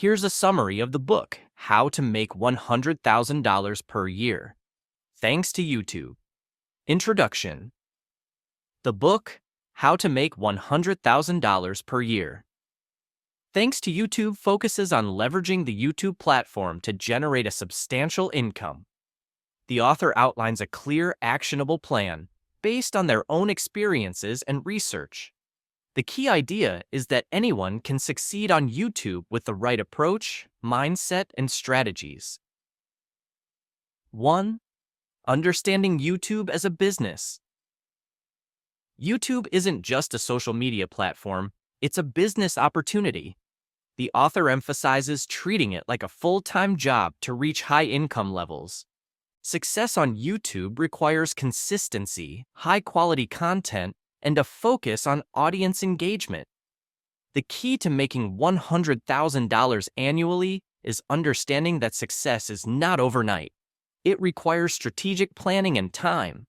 Here's a summary of the book, How to Make $100,000 per Year. Thanks to YouTube. Introduction. The book, How to Make $100,000 per Year. Thanks to YouTube focuses on leveraging the YouTube platform to generate a substantial income. The author outlines a clear, actionable plan based on their own experiences and research. The key idea is that anyone can succeed on YouTube with the right approach, mindset, and strategies. 1. Understanding YouTube as a business. YouTube isn't just a social media platform, it's a business opportunity. The author emphasizes treating it like a full-time job to reach high income levels. Success on YouTube requires consistency, high-quality content, and a focus on audience engagement. The key to making $100,000 annually is understanding that success is not overnight. It requires strategic planning and time.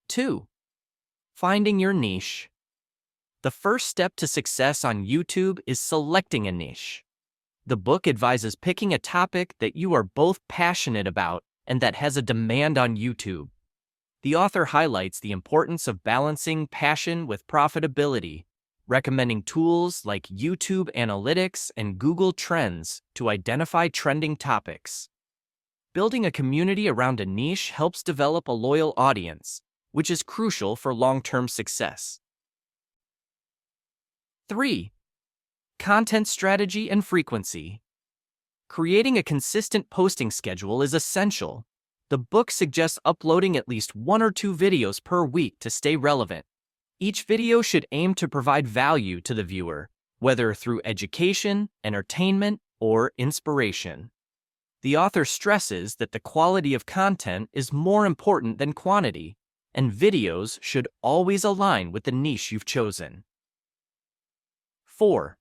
2. Finding your niche. The first step to success on YouTube is selecting a niche. The book advises picking a topic that you are both passionate about and that has a demand on YouTube. The author highlights the importance of balancing passion with profitability, recommending tools like YouTube Analytics and Google Trends to identify trending topics. Building a community around a niche helps develop a loyal audience, which is crucial for long-term success. 3. Content strategy and frequency. Creating a consistent posting schedule is essential. The book suggests uploading at least 1 or 2 videos per week to stay relevant. Each video should aim to provide value to the viewer, whether through education, entertainment, or inspiration. The author stresses that the quality of content is more important than quantity, and videos should always align with the niche you've chosen. 4.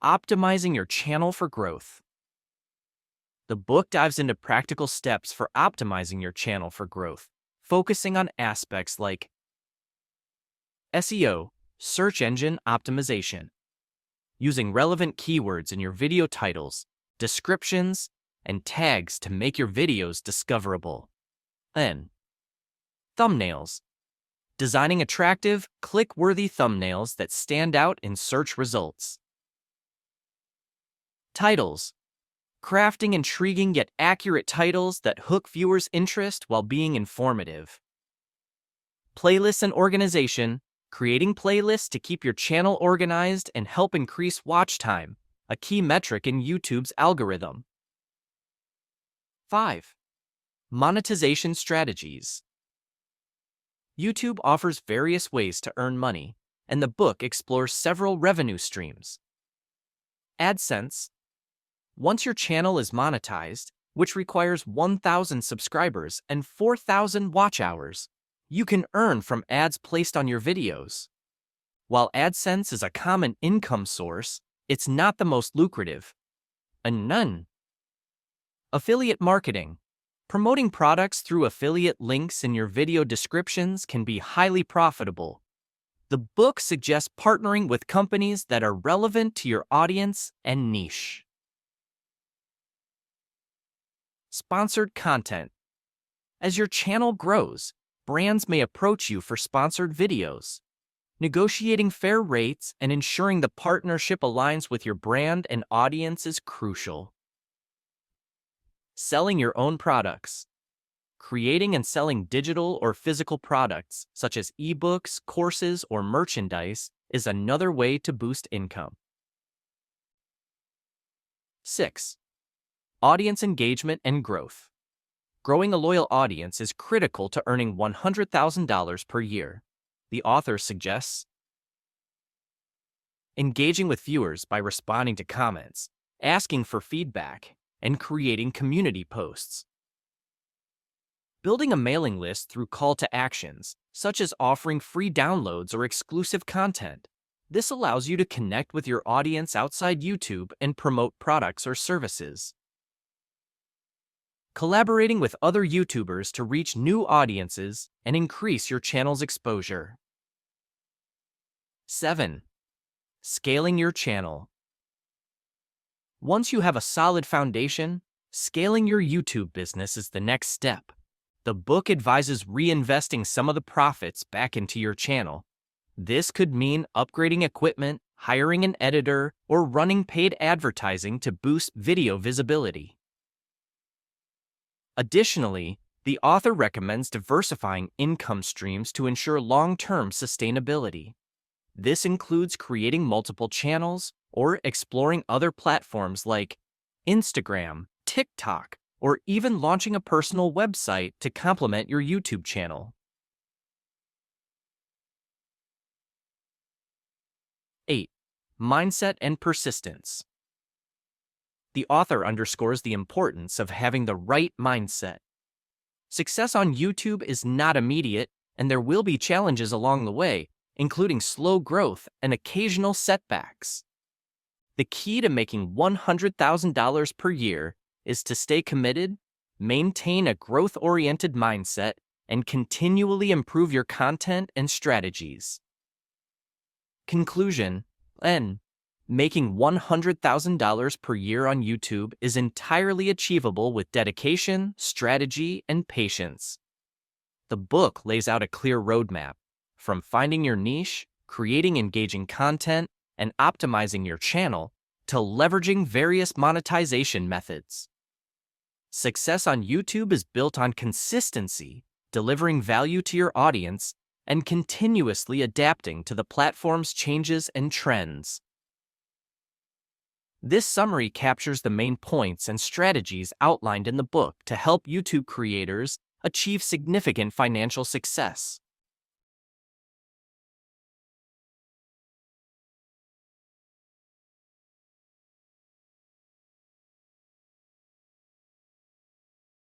Optimizing your channel for growth. The book dives into practical steps for optimizing your channel for growth, focusing on aspects like SEO, search engine optimization, using relevant keywords in your video titles, descriptions, and tags to make your videos discoverable. Then, thumbnails, designing attractive, click-worthy thumbnails that stand out in search results. Titles, crafting intriguing yet accurate titles that hook viewers' interest while being informative. Playlists and organization, creating playlists to keep your channel organized and help increase watch time, a key metric in YouTube's algorithm. 5. Monetization strategies. YouTube offers various ways to earn money, and the book explores several revenue streams. AdSense. Once your channel is monetized, which requires 1,000 subscribers and 4,000 watch hours, you can earn from ads placed on your videos. While AdSense is a common income source, it's not the most lucrative. Affiliate marketing. Promoting products through affiliate links in your video descriptions can be highly profitable. The book suggests partnering with companies that are relevant to your audience and niche. Sponsored content. As your channel grows, brands may approach you for sponsored videos. Negotiating fair rates and ensuring the partnership aligns with your brand and audience is crucial. Selling your own products. Creating and selling digital or physical products, such as ebooks, courses, or merchandise, is another way to boost income. 6. Audience engagement and growth. Growing a loyal audience is critical to earning $100,000 per year. The author suggests engaging with viewers by responding to comments, asking for feedback, and creating community posts. Building a mailing list through call to actions, such as offering free downloads or exclusive content. This allows you to connect with your audience outside YouTube and promote products or services. Collaborating with other YouTubers to reach new audiences and increase your channel's exposure. 7. Scaling your channel. Once you have a solid foundation, scaling your YouTube business is the next step. The book advises reinvesting some of the profits back into your channel. This could mean upgrading equipment, hiring an editor, or running paid advertising to boost video visibility. Additionally, the author recommends diversifying income streams to ensure long-term sustainability. This includes creating multiple channels or exploring other platforms like Instagram, TikTok, or even launching a personal website to complement your YouTube channel. 8. Mindset and persistence. The author underscores the importance of having the right mindset. Success on YouTube is not immediate, and there will be challenges along the way, including slow growth and occasional setbacks. The key to making $100,000 per year is to stay committed, maintain a growth-oriented mindset, and continually improve your content and strategies. Conclusion: N. Making $100,000 per year on YouTube is entirely achievable with dedication, strategy, and patience. The book lays out a clear roadmap, from finding your niche, creating engaging content, and optimizing your channel, to leveraging various monetization methods. Success on YouTube is built on consistency, delivering value to your audience, and continuously adapting to the platform's changes and trends. This summary captures the main points and strategies outlined in the book to help YouTube creators achieve significant financial success.